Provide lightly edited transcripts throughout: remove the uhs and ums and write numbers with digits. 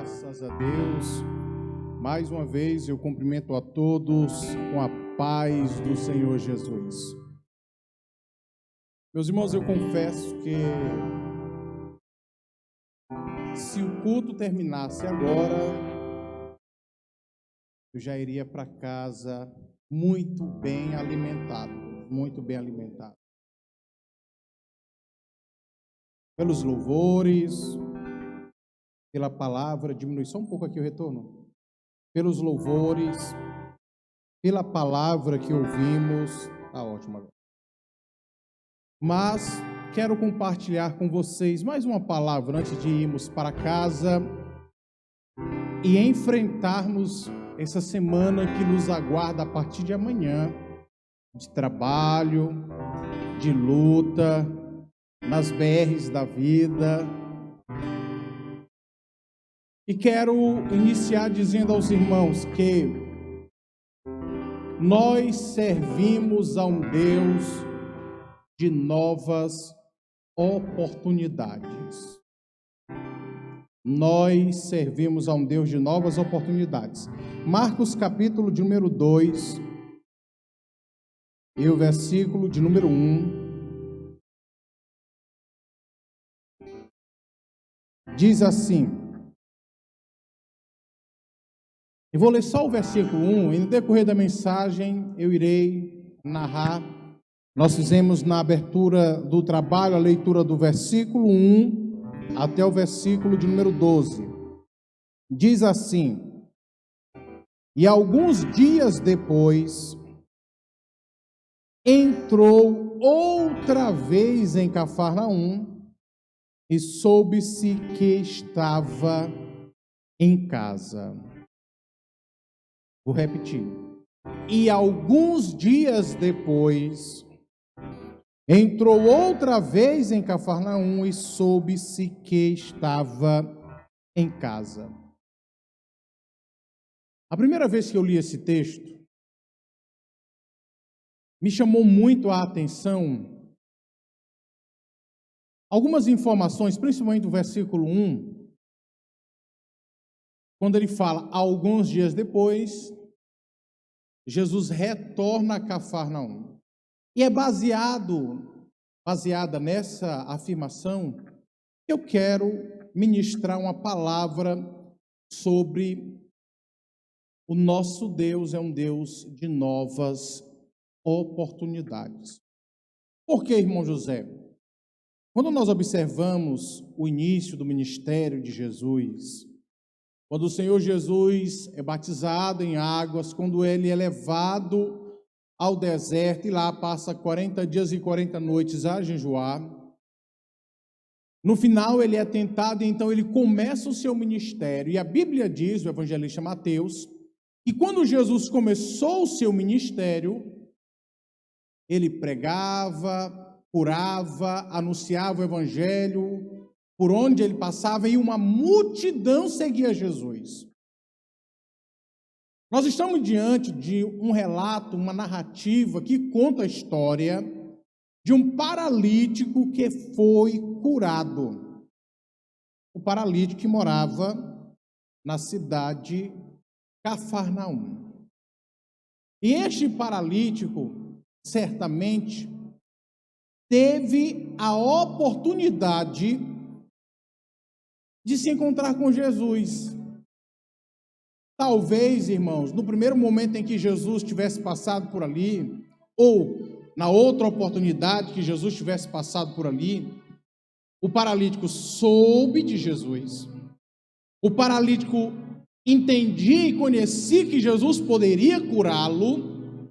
Graças a Deus, mais uma vez eu cumprimento a todos com a paz do Senhor Jesus. Meus irmãos, eu confesso que se o culto terminasse agora, eu já iria para casa muito bem alimentado, muito bem alimentado. Pelos louvores, pela palavra, diminui só um pouco aqui o retorno. Pelos louvores, pela palavra que ouvimos, tá ótimo agora. Mas quero compartilhar com vocês mais uma palavra antes de irmos para casa e enfrentarmos essa semana que nos aguarda a partir de amanhã, de trabalho, de luta, nas BRs da vida. E quero iniciar dizendo aos irmãos que nós servimos a um Deus de novas oportunidades. Nós servimos a um Deus de novas oportunidades. Marcos capítulo de número 2 e o versículo de número 1 diz assim. Eu vou ler só o versículo 1 e no decorrer da mensagem eu irei narrar. Nós fizemos na abertura do trabalho a leitura do versículo 1 até o versículo de número 12. Diz assim: E alguns dias depois, entrou outra vez em Cafarnaum e soube-se que estava em casa. Vou repetir. E alguns dias depois, entrou outra vez em Cafarnaum e soube-se que estava em casa. A primeira vez que eu li esse texto, me chamou muito a atenção algumas informações, principalmente do versículo 1, quando ele fala, alguns dias depois, Jesus retorna a Cafarnaum. E é baseada nessa afirmação, eu quero ministrar uma palavra sobre o nosso Deus é um Deus de novas oportunidades. Por que, irmão José? Quando nós observamos o início do ministério de Jesus, quando o Senhor Jesus é batizado em águas, quando ele é levado ao deserto e lá passa 40 dias e 40 noites a jejuar, no final ele é tentado e então ele começa o seu ministério. E a Bíblia diz, o evangelista Mateus, que quando Jesus começou o seu ministério, ele pregava, curava, anunciava o evangelho, por onde ele passava, e uma multidão seguia Jesus. Nós estamos diante de um relato, uma narrativa que conta a história de um paralítico que foi curado. O paralítico que morava na cidade Cafarnaum. E este paralítico, certamente, teve a oportunidade de se encontrar com Jesus. Talvez, irmãos, no primeiro momento em que Jesus tivesse passado por ali, ou na outra oportunidade que Jesus tivesse passado por ali, o paralítico soube de Jesus. O paralítico entendia e conhecia que Jesus poderia curá-lo,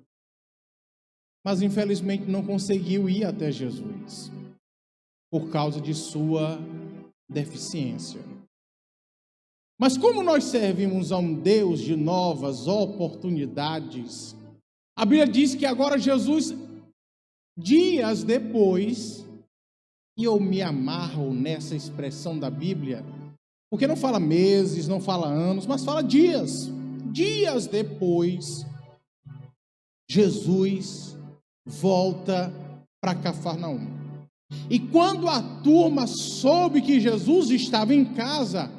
mas infelizmente não conseguiu ir até Jesus por causa de sua deficiência. Mas como nós servimos a um Deus de novas oportunidades, a Bíblia diz que agora Jesus, dias depois, e eu me amarro nessa expressão da Bíblia, porque não fala meses, não fala anos, mas fala dias. Dias depois, Jesus volta para Cafarnaum. E quando a turma soube que Jesus estava em casa,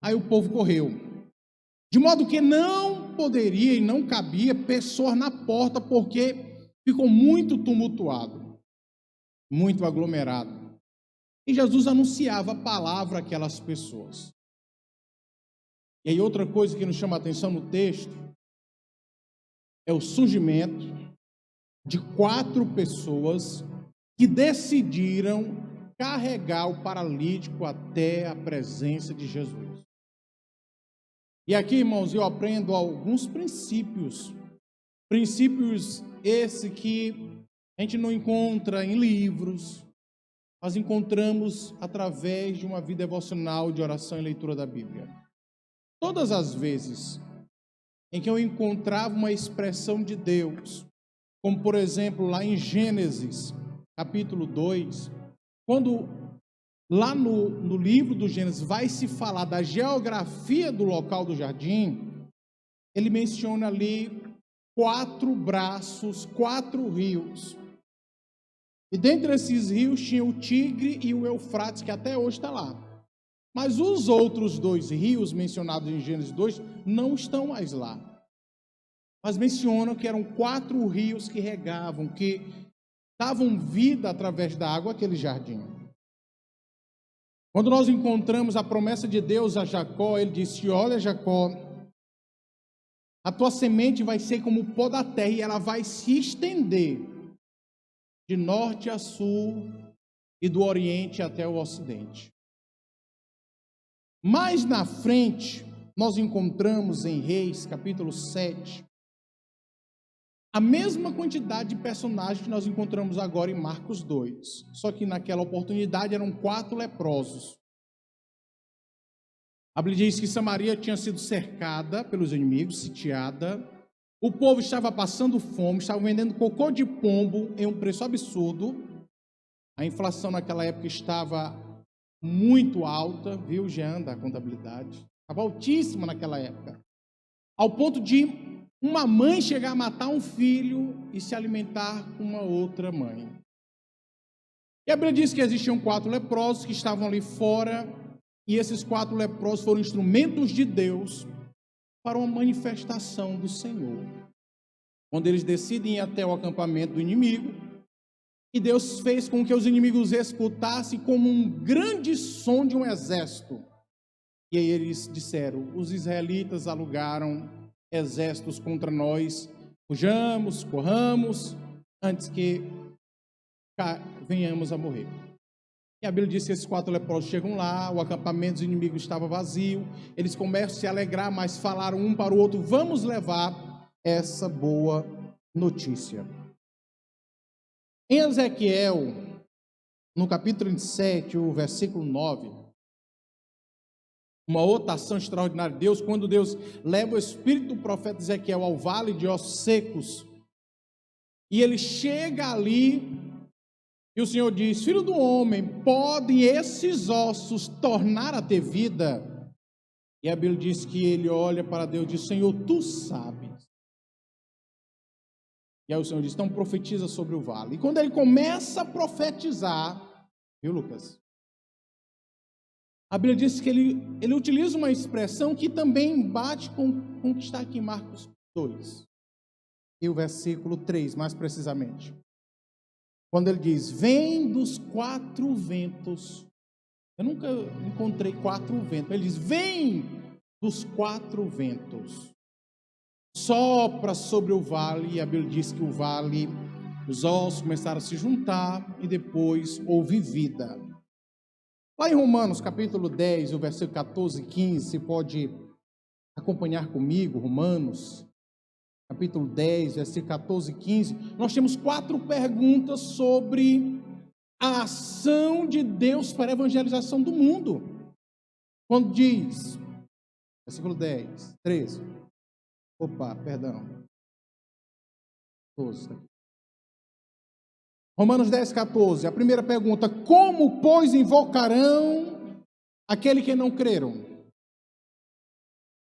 Aí o povo correu, de modo que não poderia e não cabia pessoas na porta, porque ficou muito tumultuado, muito aglomerado. E Jesus anunciava a palavra àquelas pessoas. E aí outra coisa que nos chama a atenção no texto é o surgimento de 4 pessoas que decidiram carregar o paralítico até a presença de Jesus. E aqui, irmãos, eu aprendo alguns princípios esse que a gente não encontra em livros, mas encontramos através de uma vida devocional de oração e leitura da Bíblia. Todas as vezes em que eu encontrava uma expressão de Deus, como por exemplo lá em Gênesis, capítulo 2, quando lá no livro do Gênesis vai se falar da geografia do local do jardim, ele menciona ali 4 braços, 4 rios. E dentre esses rios tinha o Tigre e o Eufrates, que até hoje está lá. Mas os outros 2 rios mencionados em Gênesis 2 não estão mais lá. Mas mencionam que eram 4 rios que regavam, que davam vida através da água àquele jardim. Quando nós encontramos a promessa de Deus a Jacó, ele disse: olha, Jacó, a tua semente vai ser como o pó da terra e ela vai se estender de norte a sul e do oriente até o ocidente. Mais na frente, nós encontramos em Reis, capítulo 7, a mesma quantidade de personagens que nós encontramos agora em Marcos 2. Só que naquela oportunidade eram 4 leprosos. A Bíblia diz que Samaria tinha sido cercada pelos inimigos, sitiada. O povo estava passando fome, estava vendendo cocô de pombo em um preço absurdo. A inflação naquela época estava muito alta, viu, Jean, da contabilidade? Estava altíssima naquela época. Ao ponto de uma mãe chegar a matar um filho e se alimentar com uma outra mãe. E a Bíblia diz que existiam 4 leprosos que estavam ali fora, e esses 4 leprosos foram instrumentos de Deus para uma manifestação do Senhor. Quando eles decidem ir até o acampamento do inimigo, e Deus fez com que os inimigos escutassem como um grande som de um exército. E aí eles disseram: os israelitas alugaram exércitos contra nós, fujamos, corramos, antes que venhamos a morrer. E a Bíblia diz que esses 4 leprosos chegam lá, o acampamento dos inimigos estava vazio, eles começam a se alegrar, mas falaram um para o outro: vamos levar essa boa notícia. Em Ezequiel, no capítulo 27, o versículo 9, uma outra ação extraordinária de Deus, quando Deus leva o espírito do profeta Ezequiel ao vale de ossos secos, e ele chega ali, e o Senhor diz: filho do homem, podem esses ossos tornar a ter vida? E a Bíblia diz que ele olha para Deus e diz: Senhor, tu sabes. E aí o Senhor diz: então profetiza sobre o vale. E quando ele começa a profetizar, viu, Lucas? A Bíblia diz que ele utiliza uma expressão que também bate com o que está aqui em Marcos 2. E o versículo 3, mais precisamente. Quando ele diz: vem dos 4 ventos. Eu nunca encontrei 4 ventos. Ele diz: vem dos 4 ventos. Sopra sobre o vale. E a Bíblia diz que o vale, os ossos começaram a se juntar e depois houve vida. Lá em Romanos, capítulo 10, o versículo 14 e 15, você pode acompanhar comigo, Romanos, capítulo 10, versículo 14 e 15, nós temos 4 perguntas sobre a ação de Deus para a evangelização do mundo. Quando diz, versículo 10, 13, perdão, 12, Romanos 10, 14, a primeira pergunta: como, pois, invocarão aquele que não creram?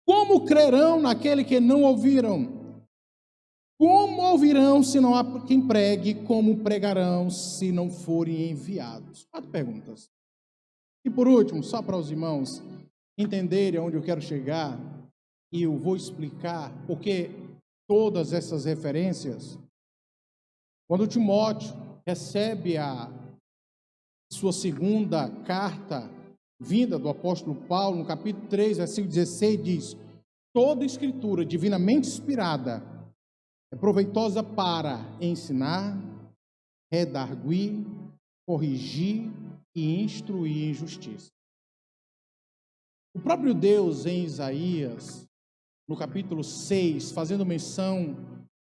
Como crerão naquele que não ouviram? Como ouvirão se não há quem pregue? Como pregarão se não forem enviados? 4 perguntas. E por último, só para os irmãos entenderem aonde eu quero chegar, e eu vou explicar porque todas essas referências, quando Timóteo recebe a sua segunda carta, vinda do apóstolo Paulo, no capítulo 3, versículo 16, diz: toda escritura divinamente inspirada é proveitosa para ensinar, redarguir, corrigir e instruir em justiça. O próprio Deus, em Isaías, no capítulo 6, fazendo menção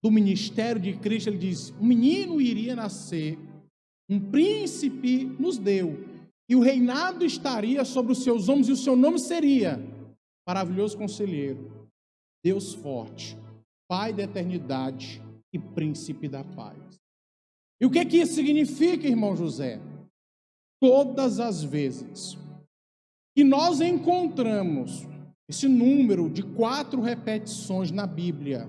do ministério de Cristo, ele diz: um menino iria nascer, um príncipe nos deu, e o reinado estaria sobre os seus ombros, e o seu nome seria Maravilhoso Conselheiro, Deus Forte, Pai da Eternidade e Príncipe da Paz. E o que isso significa, irmão José? Todas as vezes que nós encontramos esse número de 4 repetições na Bíblia,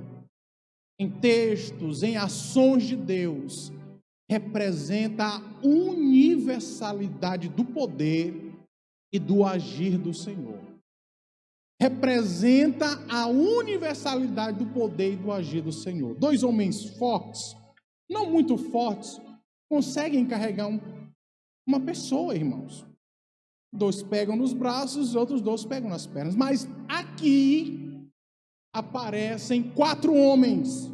em textos, em ações de Deus, representa a universalidade do poder e do agir do Senhor. Representa a universalidade do poder e do agir do Senhor. 2 homens fortes, não muito fortes, conseguem carregar uma pessoa, irmãos. 2 pegam nos braços, os outros 2 pegam nas pernas. Mas aqui aparecem 4 homens.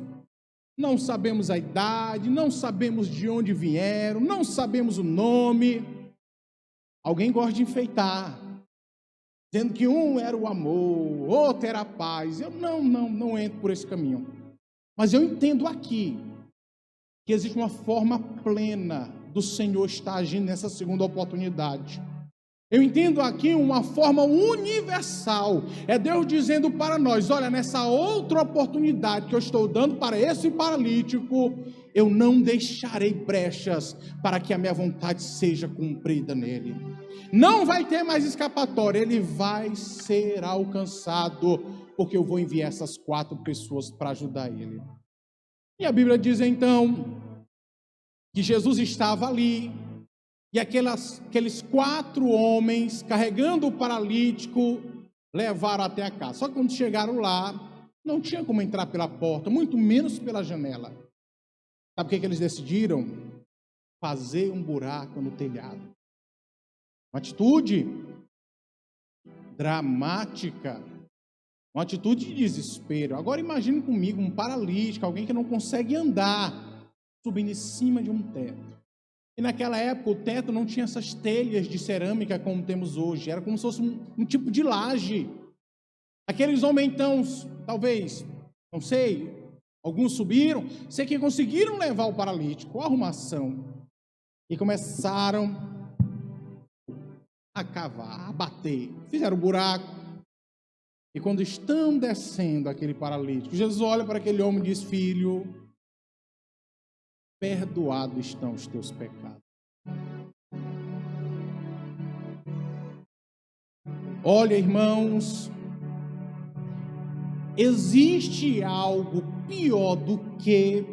Não sabemos a idade, não sabemos de onde vieram, não sabemos o nome. Alguém gosta de enfeitar, dizendo que um era o amor, outro era a paz. Eu não entro por esse caminho. Mas eu entendo aqui que existe uma forma plena do Senhor estar agindo nessa segunda oportunidade. Eu entendo aqui uma forma universal. É Deus dizendo para nós: olha, nessa outra oportunidade que eu estou dando para esse paralítico, eu não deixarei brechas para que a minha vontade seja cumprida nele. Não vai ter mais escapatória, ele vai ser alcançado, porque eu vou enviar essas 4 pessoas para ajudar ele. E a Bíblia diz então que Jesus estava ali, e aqueles 4 homens, carregando o paralítico, levaram até a casa. Só que quando chegaram lá, não tinha como entrar pela porta, muito menos pela janela. Sabe o que eles decidiram? Fazer um buraco no telhado. Uma atitude dramática, uma atitude de desespero. Agora imagine comigo um paralítico, alguém que não consegue andar, subindo em cima de um teto. E naquela época o teto não tinha essas telhas de cerâmica como temos hoje, era como se fosse um tipo de laje. Aqueles homens então, talvez, não sei, alguns subiram, sei que conseguiram levar o paralítico, a arrumação, e começaram a cavar, a bater, fizeram um buraco, e quando estão descendo aquele paralítico, Jesus olha para aquele homem e diz: filho, perdoados estão os teus pecados. Olha, irmãos, existe algo pior do que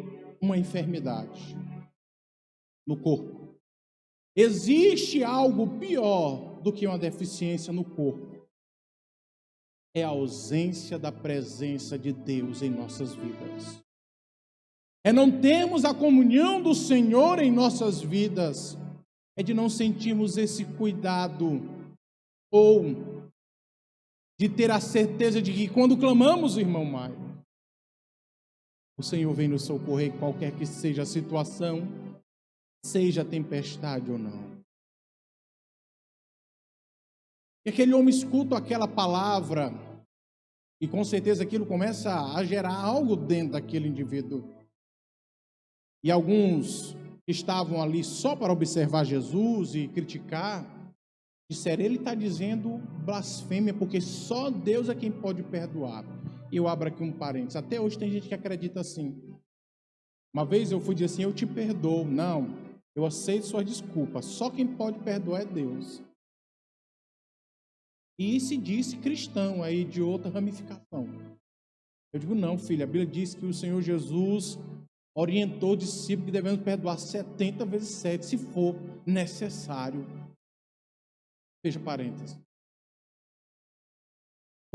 uma enfermidade no corpo. Existe algo pior do que uma deficiência no corpo. É a ausência da presença de Deus em nossas vidas. É não termos a comunhão do Senhor em nossas vidas. É de não sentirmos esse cuidado, ou de ter a certeza de que quando clamamos, irmão Maio, o Senhor vem nos socorrer, qualquer que seja a situação, seja a tempestade ou não. E aquele homem escuta aquela palavra, e com certeza aquilo começa a gerar algo dentro daquele indivíduo. E alguns que estavam ali só para observar Jesus e criticar, disseram: ele está dizendo blasfêmia, porque só Deus é quem pode perdoar. E eu abro aqui um parênteses, até hoje tem gente que acredita assim. Uma vez eu fui dizer assim: eu te perdoo. Não, eu aceito suas desculpas, só quem pode perdoar é Deus. E se disse cristão aí de outra ramificação. Eu digo: não, filho, a Bíblia diz que o Senhor Jesus orientou o discípulo que devemos perdoar 70 vezes 7, se for necessário. Fecha parênteses.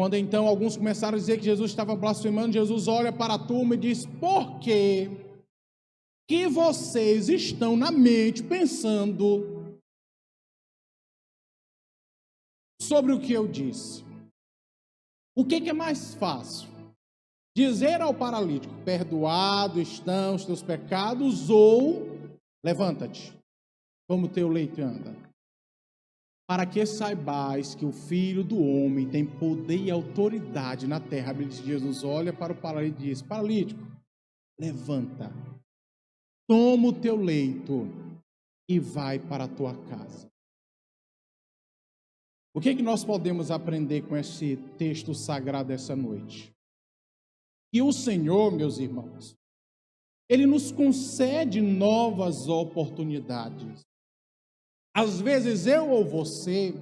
Quando então alguns começaram a dizer que Jesus estava blasfemando, Jesus olha para a turma e diz: por que vocês estão na mente pensando sobre o que eu disse? O que é mais fácil? Dizer ao paralítico: perdoado estão os teus pecados, ou levanta-te, toma o teu leito e anda. Para que saibais que o Filho do Homem tem poder e autoridade na terra. Jesus olha para o paralítico e diz: paralítico, levanta, toma o teu leito e vai para a tua casa. O que nós podemos aprender com esse texto sagrado essa noite? Que o Senhor, meus irmãos, Ele nos concede novas oportunidades. Às vezes eu ou você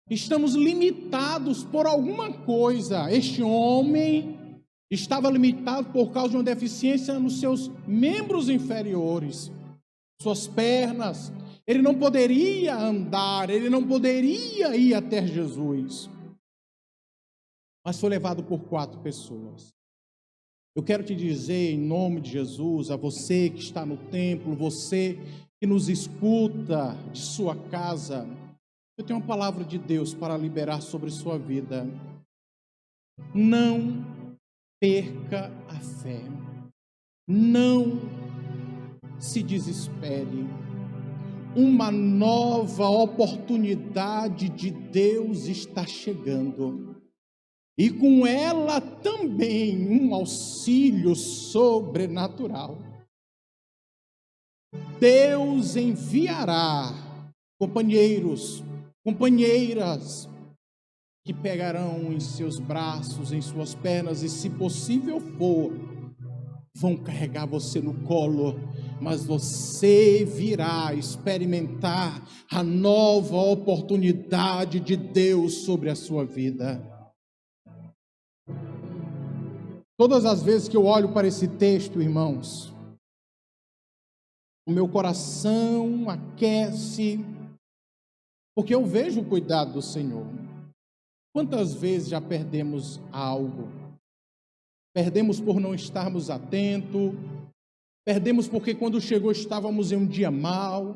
estamos limitados por alguma coisa. Este homem estava limitado por causa de uma deficiência nos seus membros inferiores, suas pernas. Ele não poderia andar, ele não poderia ir até Jesus. Mas foi levado por 4 pessoas. Eu quero te dizer, em nome de Jesus, a você que está no templo, você que nos escuta de sua casa, eu tenho uma palavra de Deus para liberar sobre sua vida. Não perca a fé. Não se desespere. Uma nova oportunidade de Deus está chegando. E com ela também um auxílio sobrenatural. Deus enviará companheiros, companheiras que pegarão em seus braços, em suas pernas e, se possível for, vão carregar você no colo, mas você virá experimentar a nova oportunidade de Deus sobre a sua vida. Todas as vezes que eu olho para esse texto, irmãos, o meu coração aquece, porque eu vejo o cuidado do Senhor. Quantas vezes já perdemos algo? Perdemos por não estarmos atentos, perdemos porque quando chegou estávamos em um dia mau,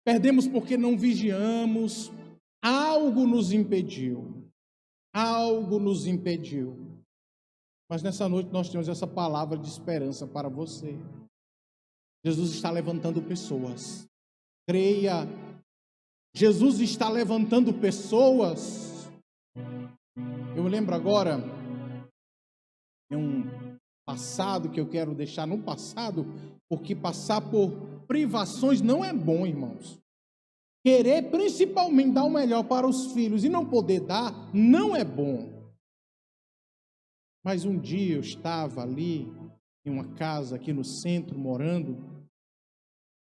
perdemos porque não vigiamos, algo nos impediu, Mas nessa noite nós temos essa palavra de esperança para você. Jesus está levantando pessoas. Creia, Jesus está levantando pessoas. Eu me lembro agora de um passado que eu quero deixar no passado, porque passar por privações não é bom, irmãos. Querer principalmente dar o melhor para os filhos e não poder dar, não é bom. Mas um dia eu estava ali, em uma casa aqui no centro, morando,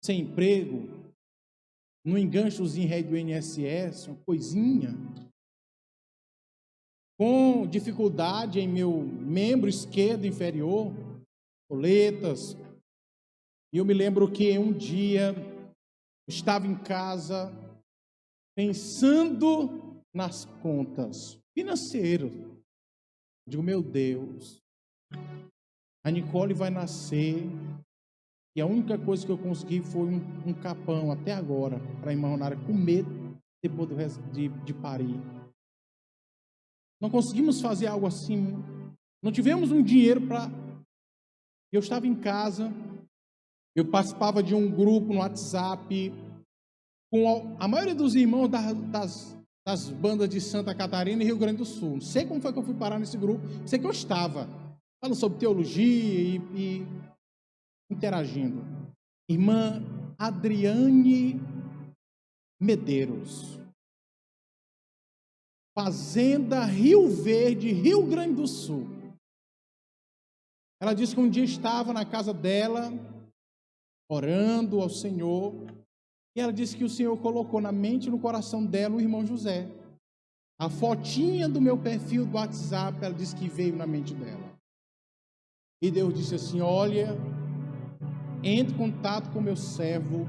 sem emprego, no enganchozinho do INSS, uma coisinha, com dificuldade em meu membro esquerdo inferior, coletas. E eu me lembro que um dia eu estava em casa, pensando nas contas financeiras. Digo, meu Deus, a Nicole vai nascer e a única coisa que eu consegui foi um capão até agora para a irmã Ronara comer depois de parir. Não conseguimos fazer algo assim, não tivemos um dinheiro para... Eu estava em casa, eu participava de um grupo no WhatsApp com a maioria dos irmãos das bandas de Santa Catarina e Rio Grande do Sul. Não sei como foi que eu fui parar nesse grupo, sei que eu estava falando sobre teologia e interagindo. Irmã Adriane Medeiros, Fazenda Rio Verde, Rio Grande do Sul. Ela disse que um dia estava na casa dela, orando ao Senhor, e ela disse que o Senhor colocou na mente e no coração dela o irmão José. A fotinha do meu perfil do WhatsApp, ela disse que veio na mente dela. E Deus disse assim, olha, entre em contato com meu servo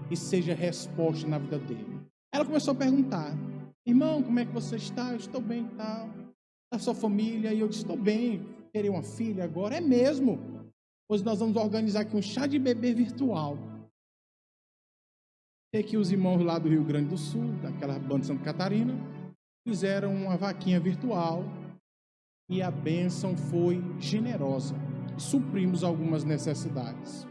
e seja resposta na vida dele. Ela começou a perguntar, irmão, como é que você está? Eu estou bem e tal. A sua família? E eu disse, estou bem, terei uma filha agora. É mesmo? Pois nós vamos organizar aqui um chá de bebê virtual. E aqui os irmãos lá do Rio Grande do Sul, daquela banda de Santa Catarina, fizeram uma vaquinha virtual e a bênção foi generosa. Suprimos algumas necessidades.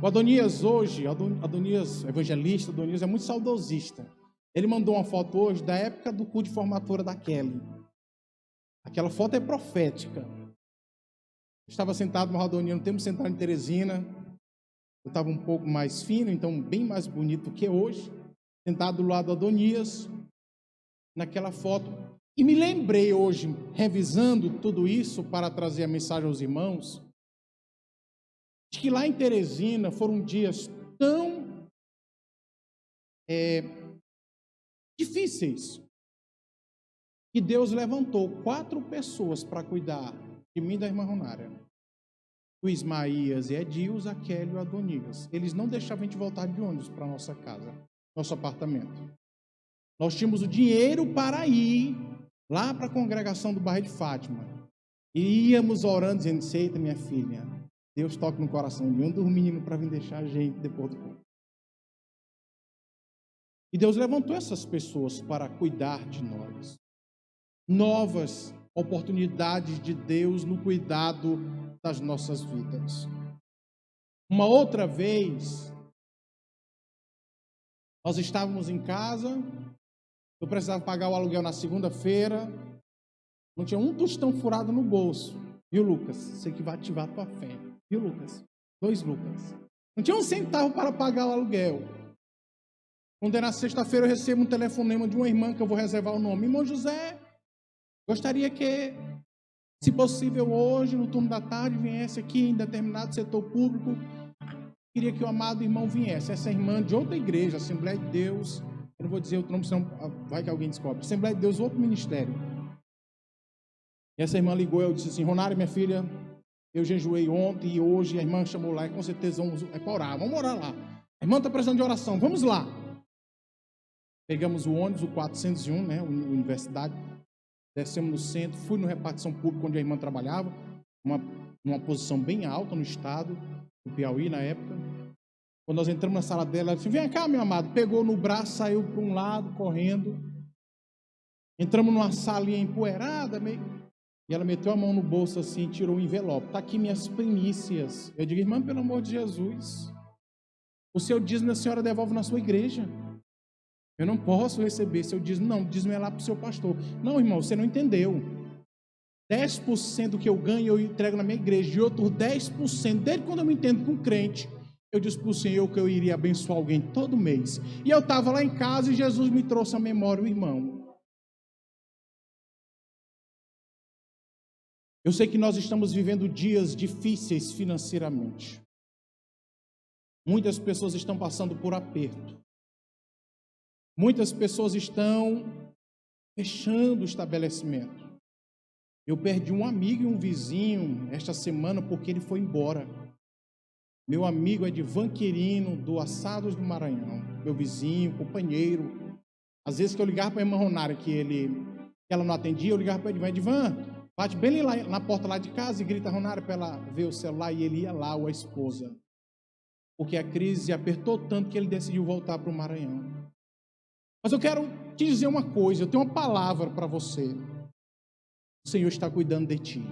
O Adonias hoje, Adonias, evangelista, Adonias é muito saudosista. Ele mandou uma foto hoje da época do culto de formatura da Kelly. Aquela foto é profética. Eu estava sentado no Adonias, no tempo sentado em Teresina. Eu estava um pouco mais fino, então bem mais bonito que hoje. Sentado do lado do Adonias, naquela foto. E me lembrei hoje, revisando tudo isso para trazer a mensagem aos irmãos, de que lá em Teresina foram dias tão difíceis, que Deus levantou 4 pessoas para cuidar de mim e da irmã Ronária. O Ismaías e Edilson, a Kelly e o Adonias. Eles não deixavam a gente voltar de ônibus para a nossa casa, nosso apartamento. Nós tínhamos o dinheiro para ir lá para a congregação do bairro de Fátima. E íamos orando, dizendo, eita, minha filha, Deus toque no coração de um dos meninos para vir deixar a gente depois do culto. E Deus levantou essas pessoas para cuidar de nós. Novas oportunidades de Deus no cuidado das nossas vidas. Uma outra vez, nós estávamos em casa, eu precisava pagar o aluguel na segunda-feira, não tinha um tostão furado no bolso, viu, Lucas? Você que vai ativar a tua fé, viu, Lucas? 2 Lucas. Não tinha um centavo para pagar o aluguel. Quando era sexta-feira, eu recebo um telefonema de uma irmã que eu vou reservar o nome. Irmão José, gostaria que, se possível, hoje, no turno da tarde, viesse aqui em determinado setor público. Queria que o amado irmão viesse. Essa irmã de outra igreja, Assembleia de Deus, eu não vou dizer outro nome, senão vai que alguém descobre. Assembleia de Deus, outro ministério. E essa irmã ligou e eu disse assim, Ronária, minha filha, eu jejuei ontem e hoje, a irmã chamou lá e com certeza vamos para orar, vamos orar lá. A irmã está precisando de oração, vamos lá. Pegamos o ônibus, o 401, né, universidade, descemos no centro, fui no repartição pública onde a irmã trabalhava, numa posição bem alta no estado, do Piauí na época. Quando nós entramos na sala dela, ela disse, vem cá, meu amado, pegou no braço, saiu para um lado, correndo. Entramos numa salinha empoeirada, e ela meteu a mão no bolso assim, tirou o envelope. Está aqui minhas primícias. Eu digo, irmã, pelo amor de Jesus, o seu dízimo a senhora devolve na sua igreja. Eu não posso receber seu dízimo. Não, o dízimo é lá para o seu pastor. Não, irmão, você não entendeu. 10% do que eu ganho eu entrego na minha igreja. E outro 10%, desde quando eu me entendo com crente, eu disse para o Senhor que eu iria abençoar alguém todo mês. E eu estava lá em casa e Jesus me trouxe à memória o irmão. Eu sei que nós estamos vivendo dias difíceis financeiramente. Muitas pessoas estão passando por aperto. Muitas pessoas estão fechando o estabelecimento. Eu perdi um amigo e um vizinho esta semana porque ele foi embora. Meu amigo Edivan Quirino, do Assados do Maranhão. Meu vizinho, companheiro. Às vezes que eu ligava para a irmã Ronária, que ela não atendia, eu ligava para o Edivan, bate bem lá na porta lá de casa e grita a Ronária para ela ver o celular, e ele ia lá, ou a esposa. Porque a crise apertou tanto que ele decidiu voltar para o Maranhão. Mas eu quero te dizer uma coisa, eu tenho uma palavra para você. O Senhor está cuidando de ti.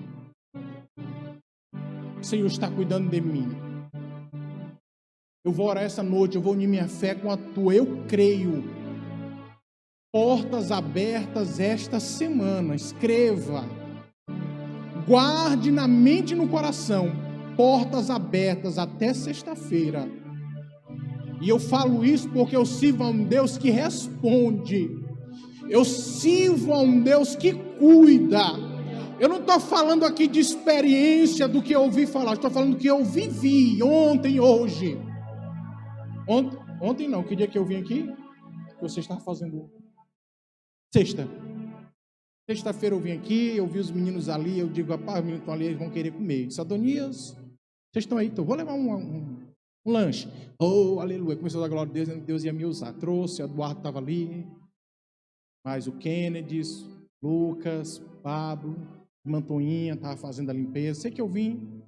O Senhor está cuidando de mim. Eu vou orar essa noite, eu vou unir minha fé com a tua. Eu creio. Portas abertas esta semana. Escreva. Guarde na mente e no coração. Portas abertas até sexta-feira. E eu falo isso porque eu sirvo a um Deus que responde. Eu sirvo a um Deus que cuida. Eu não estou falando aqui de experiência do que eu ouvi falar. Estou falando do que eu vivi ontem, hoje. Ontem não, que dia que eu vim aqui? Que você estava fazendo? Sexta-feira eu vim aqui, eu vi os meninos ali, eu digo, rapaz, os meninos estão ali, eles vão querer comer. Eu disse, Adonias, vocês estão aí, então vou levar Um lanche. Oh, aleluia. Começou a dar glória a Deus, Deus ia me usar. Trouxe, Eduardo estava ali, mais o Kennedy, Lucas, Pablo, Mantoinha, estava fazendo a limpeza. Sei que eu vim.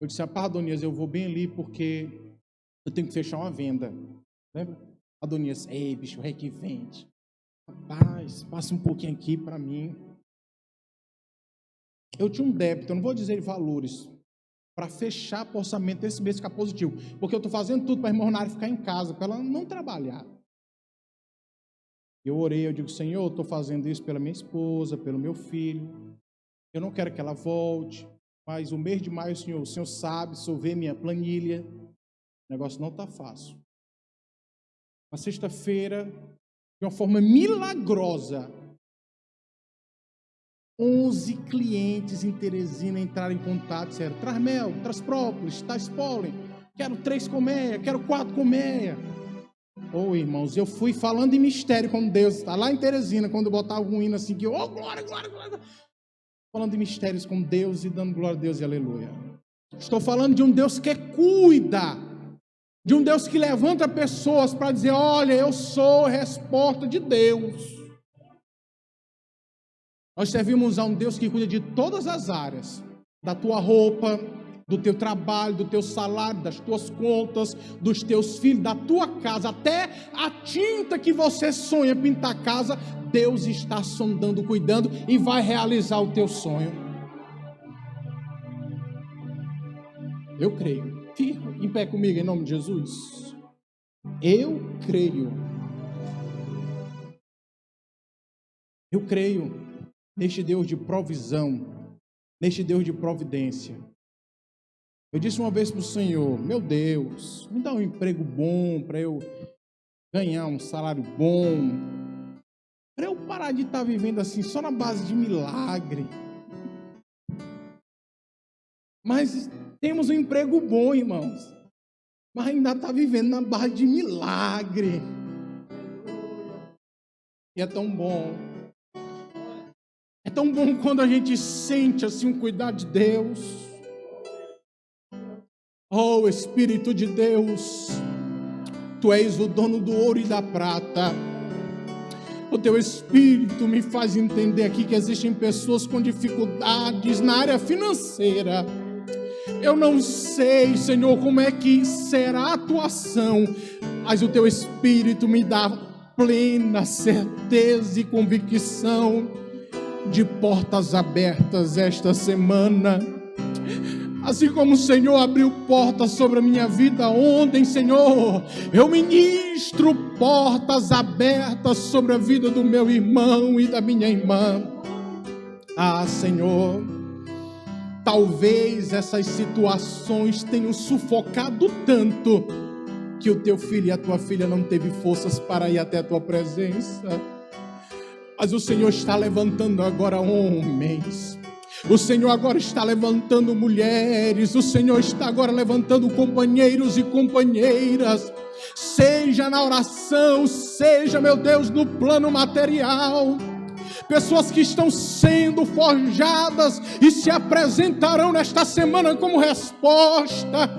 Eu disse, Adonias, eu vou bem ali porque eu tenho que fechar uma venda. Lembra? Adonias, ei, bicho, rei que vende. Rapaz, passa um pouquinho aqui para mim. Eu tinha um débito, eu não vou dizer valores, para fechar o orçamento desse mês ficar positivo. Porque eu estou fazendo tudo para a irmã Ronária ficar em casa, para ela não trabalhar. Eu orei, eu digo, Senhor, eu estou fazendo isso pela minha esposa, pelo meu filho. Eu não quero que ela volte. Mas o mês de maio, o Senhor sabe, se eu ver minha planilha, o negócio não está fácil. Na sexta-feira, de uma forma milagrosa, 11 clientes em Teresina entraram em contato, disseram, traz mel, traz própolis, traz pólen, quero 3 colmeia, quero 4 colmeia. Oh, irmãos, eu fui falando em mistério com Deus, está lá em Teresina, quando eu botava um hino assim, que, oh, glória, glória, glória, falando em mistérios com Deus e dando glória a Deus e aleluia. Estou falando de um Deus que cuida, de um Deus que levanta pessoas para dizer, olha, eu sou a resposta de Deus. Nós servimos a um Deus que cuida de todas as áreas, da tua roupa, do teu trabalho, do teu salário, das tuas contas, dos teus filhos, da tua casa, até a tinta que você sonha pintar a casa, Deus está sondando, cuidando e vai realizar o teu sonho. Eu creio. Fica em pé comigo em nome de Jesus. Eu creio. Eu creio neste Deus de provisão, neste Deus de providência. Eu disse uma vez para o Senhor, meu Deus, me dá um emprego bom para eu ganhar um salário bom, para eu parar de estar vivendo assim, só na base de milagre. Mas temos um emprego bom, irmãos, mas ainda está vivendo na base de milagre. E é tão bom. É tão bom quando a gente sente assim o cuidado de Deus. Oh, Espírito de Deus, Tu és o dono do ouro e da prata. O Teu Espírito me faz entender aqui que existem pessoas com dificuldades na área financeira. Eu não sei, Senhor, como é que será a Tua ação, mas o Teu Espírito me dá plena certeza e convicção de portas abertas esta semana. Assim como o Senhor abriu portas sobre a minha vida ontem, Senhor, eu ministro portas abertas sobre a vida do meu irmão e da minha irmã. Ah, Senhor, talvez essas situações tenham sufocado tanto que o teu filho e a tua filha não teve forças para ir até a tua presença. Mas o Senhor está levantando agora homens, o Senhor agora está levantando mulheres, o Senhor está agora levantando companheiros e companheiras, seja na oração, seja, meu Deus, no plano material, pessoas que estão sendo forjadas e se apresentarão nesta semana como resposta.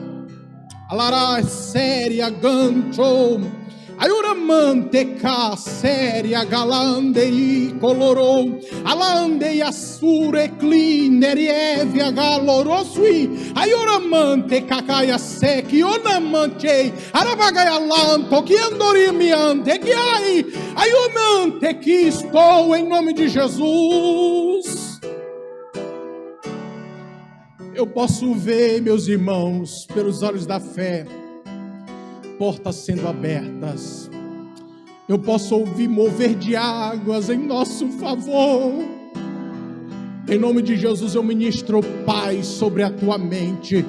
Alará séria gancho Ayuramante ka seria galande colorou alande asure clinerieve galorosui ayuramante kakaya seki onamante arabagaya lanto que andorimiante que ai ayumante que estou em nome de Jesus. Eu posso ver, meus irmãos, pelos olhos da fé, portas sendo abertas. Eu posso ouvir mover de águas em nosso favor. Em nome de Jesus eu ministro paz sobre a tua mente.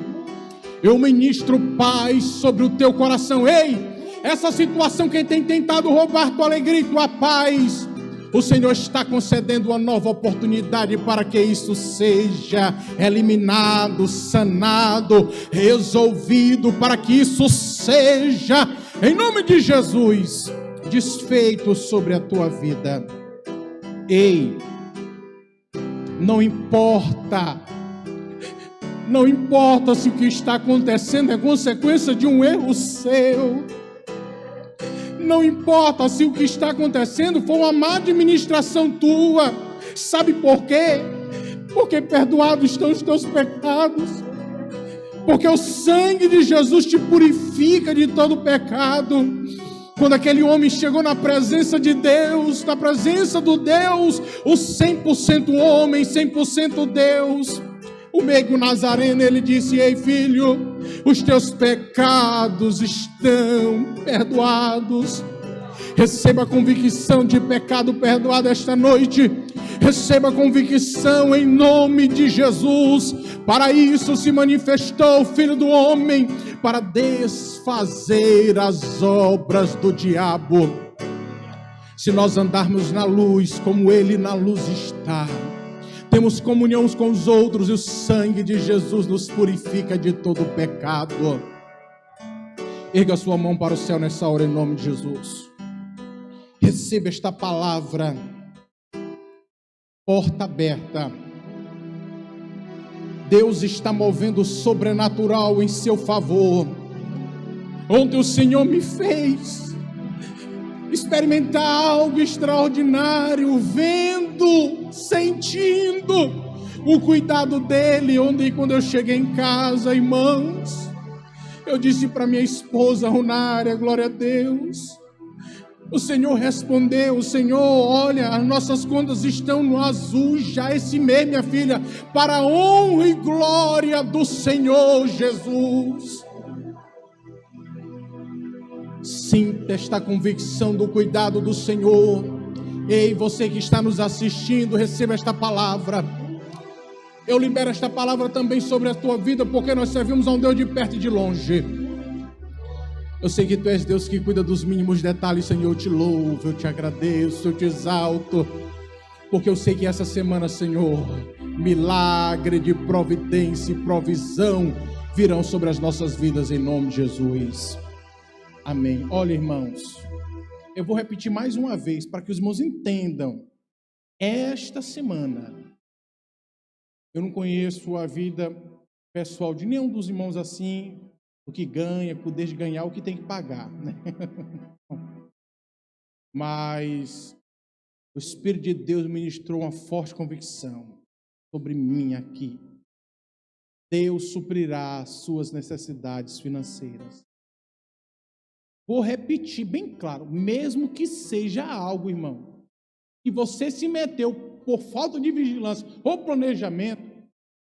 Eu ministro paz sobre o teu coração. Ei, essa situação que tem tentado roubar tua alegria e tua paz, o Senhor está concedendo uma nova oportunidade para que isso seja eliminado, sanado, resolvido, para que isso seja, em nome de Jesus, desfeito sobre a tua vida. Ei, não importa Não importa se o que está acontecendo é consequência de um erro seu. Não importa se o que está acontecendo foi uma má administração tua. Sabe por quê? Porque perdoados estão os teus pecados. Porque o sangue de Jesus te purifica de todo pecado. Quando aquele homem chegou na presença de Deus, na presença do Deus, o 100% homem, 100% Deus, o meigo nazareno, ele disse: ei filho, os teus pecados estão perdoados. Receba a convicção de pecado perdoado esta noite. Receba a convicção em nome de Jesus. Para isso se manifestou o Filho do Homem, para desfazer as obras do diabo. Se nós andarmos na luz como Ele na luz está, temos comunhão uns com os outros e o sangue de Jesus nos purifica de todo pecado. Erga sua mão para o céu nessa hora em nome de Jesus. Receba esta palavra. Porta aberta. Deus está movendo o sobrenatural em seu favor. Ontem o Senhor me fez experimentar algo extraordinário, vendo, sentindo o cuidado dele. Ontem, quando eu cheguei em casa, irmãos, eu disse para minha esposa Ronária, glória a Deus, o Senhor respondeu: o Senhor, olha, as nossas contas estão no azul já esse mês, minha filha, para a honra e glória do Senhor Jesus. Sinta esta convicção do cuidado do Senhor. Ei, você que está nos assistindo, receba esta palavra. Eu libero esta palavra também sobre a tua vida, porque nós servimos a um Deus de perto e de longe. Eu sei que Tu és Deus que cuida dos mínimos detalhes, Senhor. Eu te louvo, eu te agradeço, eu te exalto, porque eu sei que essa semana, Senhor, milagre de providência e provisão virão sobre as nossas vidas em nome de Jesus. Amém. Olha, irmãos, eu vou repetir mais uma vez para que os irmãos entendam. Esta semana, eu não conheço a vida pessoal de nenhum dos irmãos assim, o que ganha, poder de ganhar, o que tem que pagar, né? Mas o Espírito de Deus ministrou uma forte convicção sobre mim aqui. Deus suprirá as suas necessidades financeiras. Vou repetir bem claro, mesmo que seja algo, irmão, que você se meteu por falta de vigilância ou planejamento,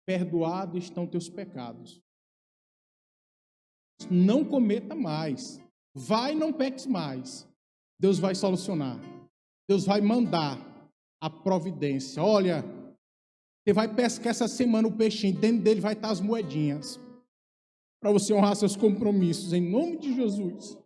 perdoados estão teus pecados. Não cometa mais. Vai, não peques mais. Deus vai solucionar. Deus vai mandar a providência. Olha, você vai pescar essa semana o peixinho, dentro dele vai estar as moedinhas, para você honrar seus compromissos, em nome de Jesus.